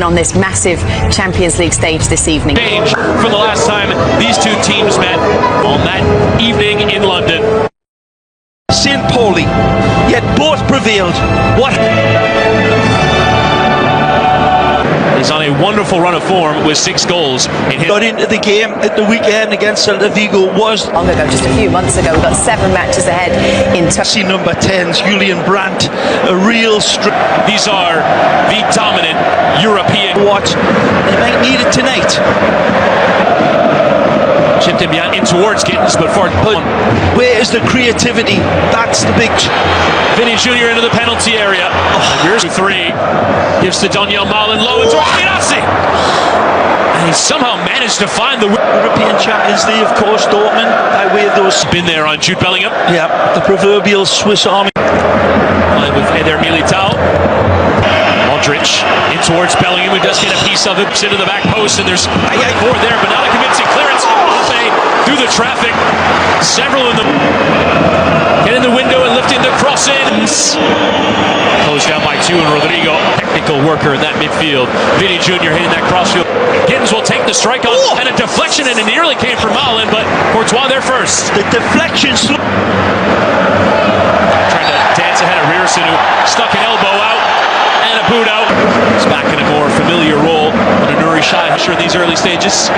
on this massive Champions League stage this evening. Change from the last time these two teams met on that evening in London. St. Pauli, yet both prevailed. What? He's on a wonderful run of form with 6 goals. Got into the game at the weekend against Celta Vigo was long ago, just a few months ago. We've got 7 matches ahead in See number 10's Julian Brandt, a real These are the dominant European. What? They might need it tonight. Chipped him in towards Gittins, but where is the creativity? That's the big. Vinny Jr. into the penalty area. Here's 3. Gives to Daniel Malin low and towards Girassi. And he somehow managed to find the European Champions League, of course, Dortmund, by way of those. Been there on Jude Bellingham. Yeah, the proverbial Swiss Army. With Eder Militao. Modric in towards Bellingham, who does get a piece of it. Into the back post, and there's forward there, but not a convincing clearance. Through the traffic. Several in the. Get in the window and lifting the cross in. Closed down by 2 and Rodrigo. Technical worker in that midfield. Vinny Jr. hitting that crossfield. Gittins will take the strike on and a deflection, and it nearly came from Malin, but Courtois there first. The deflection. Trying to dance ahead of Rearson, who stuck an elbow out and a boot out. He's back in a more familiar role under Nuri Sahin in these early stages.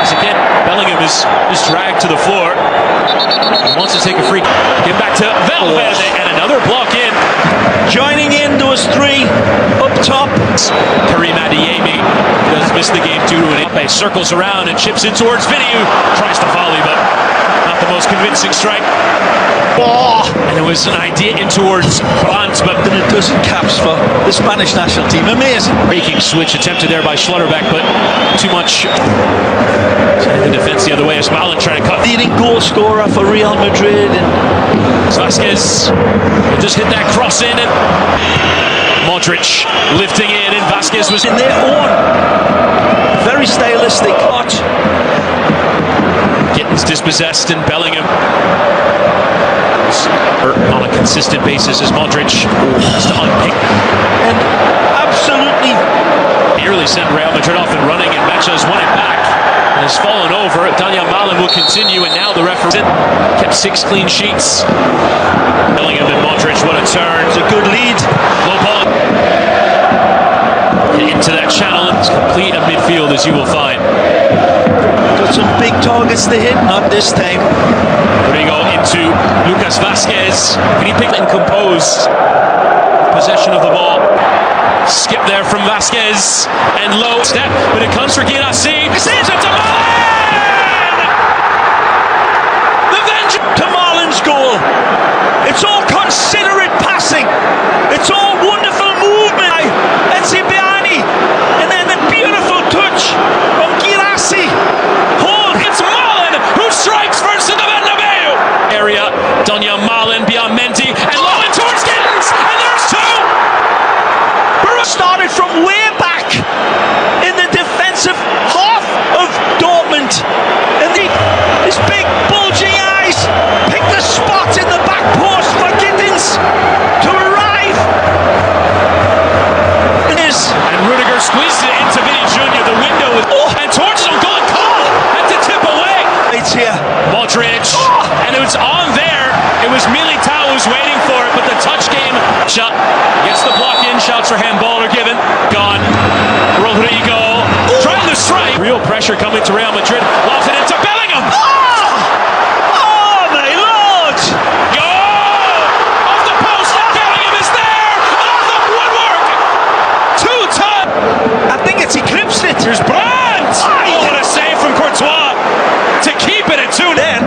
As again, Bellingham is dragged to the floor. He wants to take a free. Get back to Valverde and another block in. Joining in, there was 3 up top. Karim Adeyemi does miss the game due to an impact. Circles around and chips in towards Vinny, who tries to volley, but not the most convincing strike. And it was an idea in towards Brandt, but then it doesn't caps for the Spanish national team. Amazing. Breaking switch attempted there by Schlotterbeck, but too much. The defense the other way as Malin trying to cut. Leading goal scorer for Real Madrid. And Vasquez just hit that cross in, and Modric lifting in, and Vasquez was in their own. Very stylistic. Gittins dispossessed, and Bellingham on a consistent basis as Modric has to unpick. And absolutely nearly sent Real Madrid off and running, and Mecha's won it back and has fallen over. Daniel Malin will continue, and now the referee kept 6 clean sheets. Bellingham and Modric, what a turn. It's a good lead. Low ball into that channel, and it's complete a midfield, as you will find. Got some big targets to hit, not this time. Rodrigo into Lucas Vasquez. Can he pick and compose possession of the ball? Skip there from Vasquez and low step, but it comes for Girassi. Saves it to Malin! The vengeance to Malin's goal. It's all considerate passing. It's all wonderful movement. Etsibiani, and then the beautiful touch from Girassi. It's Malin who strikes first in the Bernabeu area. Daniel Malin beyond Mendy and low in towards Gittins, and there's 2. Started from way back in the defensive half of Dortmund, and his big bulging eyes picked the spot in the back post for Gittins to arrive. And Rudiger squeezed it into Vinny Jr. The window is and towards him, goal call, had to tip away. It's here. Modric, and it was on there. It was Militao who's waiting for it, but the touch game shot. Gets the block in, shouts for handball are given. Gone. Rodrigo trying to strike. Real pressure coming to Real Madrid. Lofts it into Bellingham. Oh my lord! Go! Off the post. Bellingham is there. Off the woodwork. 2 times. I think it's eclipsed it. Here's Brandt. Oh, what a save from Courtois to keep it at 2 then.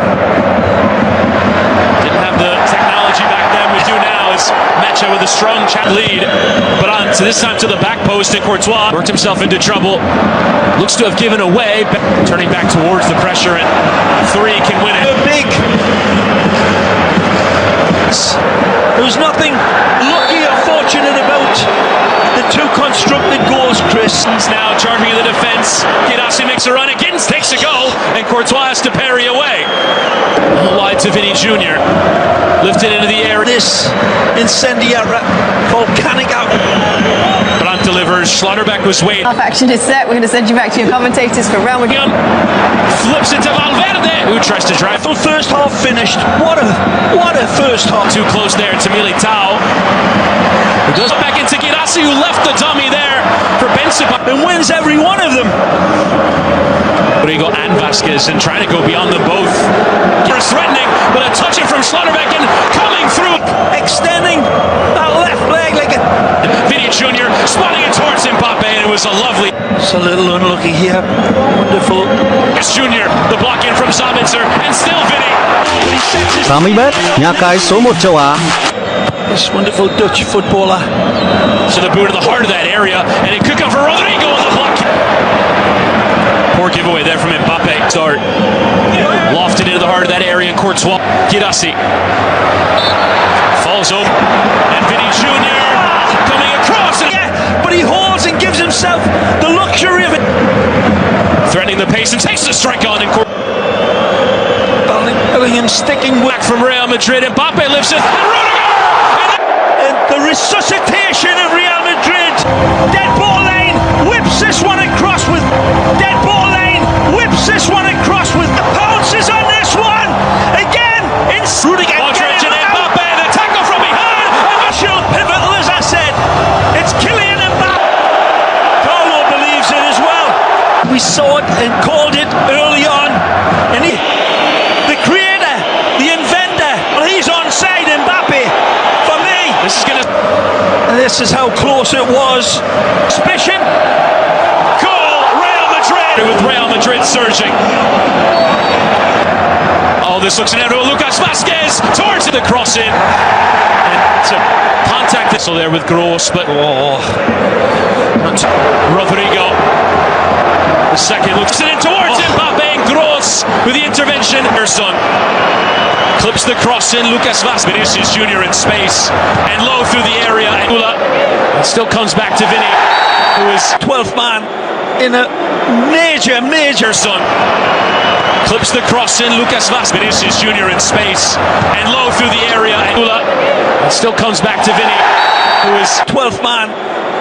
Didn't have the technology back then we do now as Mecha with a strong lead, but on to this time to the back post, and Courtois worked himself into trouble. Looks to have given away, turning back towards the pressure, and 3 can win it. Big. There was nothing lucky or fortunate about the 2 constructed goals, Chris. Now charging in the defense. Girassi makes a run. Gittins takes a go, and Courtois has to parry away. Wide to Vinny Jr. Lifted into the air. This incendiary volcanic out. Brandt delivers. corners. Schlotterbeck was waiting. Half action is set. We're going to send you back to your commentators for Real Madrid. Flips it to Valverde, who tries to drive. First half finished. What a first half. Too close there to Militao. Who goes back into Girassi, who left the dummy there for Benzema. And wins every one of them. Rodrigo and Vasquez, and trying to go beyond them both. First threatening, but a touch it from Schlotterbeck and coming through. Extending that left leg like a... Vinicius Jr. spotting it towards Mbappe, and it was a lovely... It's a little unlucky here. Wonderful. Vinicius Jr. The block in from Sabitzer, and still Vinny. Samibet, nhà cái số 1 châu Á. This wonderful Dutch footballer. So the boot in the heart of that area, and it could come for Rodrigo on the block. Poor giveaway there from Mbappe. Start lofted into the heart of that area, and Courtois. Girassi falls over, and Vinny Jr. coming across. Yeah, but he holds and gives himself the luxury of it. Threatening the pace and takes the strike on. And Bellingham sticking back from Real Madrid. Mbappe lifts it, and Rudiger! And the resuscitation of Real Madrid. Dead ball lane, whips this one across with... Dead ball lane, whips this one across with... Pounces on this one! Again, in... Rudiger. Modric and Mbappe, the tackle from behind! National pivotal, as I said. It's Kylian Mbappe. Carlo believes it as well. We saw it and called it early on. And the creator, the inventor, well, he's onside, Mbappe. For me. This is gonna... And this is how close it was. Suspicion. Goal, Real Madrid! With Real Madrid surging. Oh, this looks into Lucas Vasquez towards the cross in. And it's a contact whistle there with Gross, but Rodrigo. The second looks in towards Mbappe, and Gross with the intervention. Erson clips the cross in. Lucas Vasquez. Vinicius Jr. in space and low through the area. And still comes back to Vinny, who is 12th man in a major son. Clips the cross in. Lucas Vasquez. Vinicius Jr. in space and low through the area. And still comes back to Vinny, who is 12th man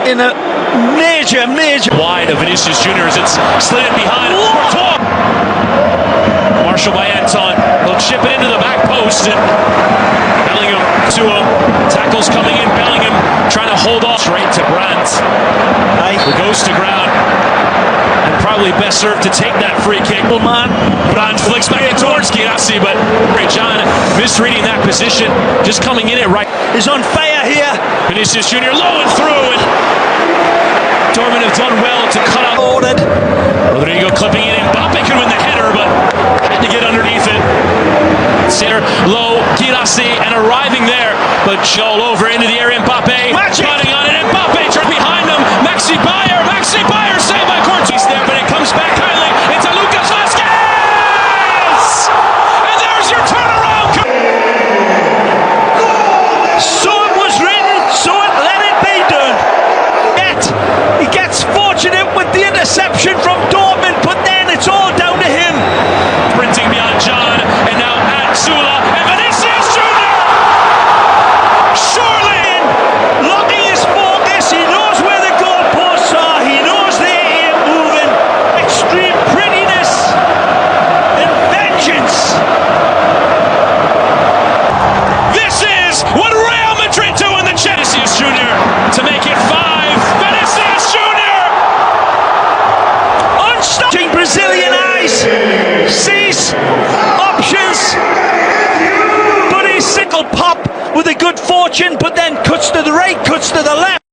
in a major wide of Vinicius Jr. as it's slid behind. Marshall by Anton. They'll chip it into the back post, and Bellingham to him. Tackles coming in. Bellingham trying to hold off. Straight to Brandt. Who goes to ground. And probably best served to take that free kick. man. Brandt flicks back in towards Girassi, but John misreading that position. Just coming in it right. Is on fire here. Vinicius Jr. low and through, and Dortmund have done well to cut out. Ordered. Rodrigo clipping it in. Mbappe could win the header, but had to get underneath it. Center low, Girassi, and arriving there, but all over into the area. Mbappe running on it. Mbappe turned behind him. Maxi Bayer saved by Courtois there, but it comes back kindly into Lucas Vasquez, and there's your turnaround. So it was written, so let it be done. Yet he gets fortunate with the interception from Dortmund, but then it's all down to him. Sprinting beyond John, and now at Sula, and Vinicius Jr. Surely Locking his focus, he knows where the goalposts are, he knows they're here moving. Extreme prettiness and vengeance. this is what Real Madrid do in the Vinicius Jr. to make it 5. Vinicius Jr. Unstopping Brazilian eyes. Sees options. But his sickle pop with a good fortune, but then cuts to the right, cuts to the left.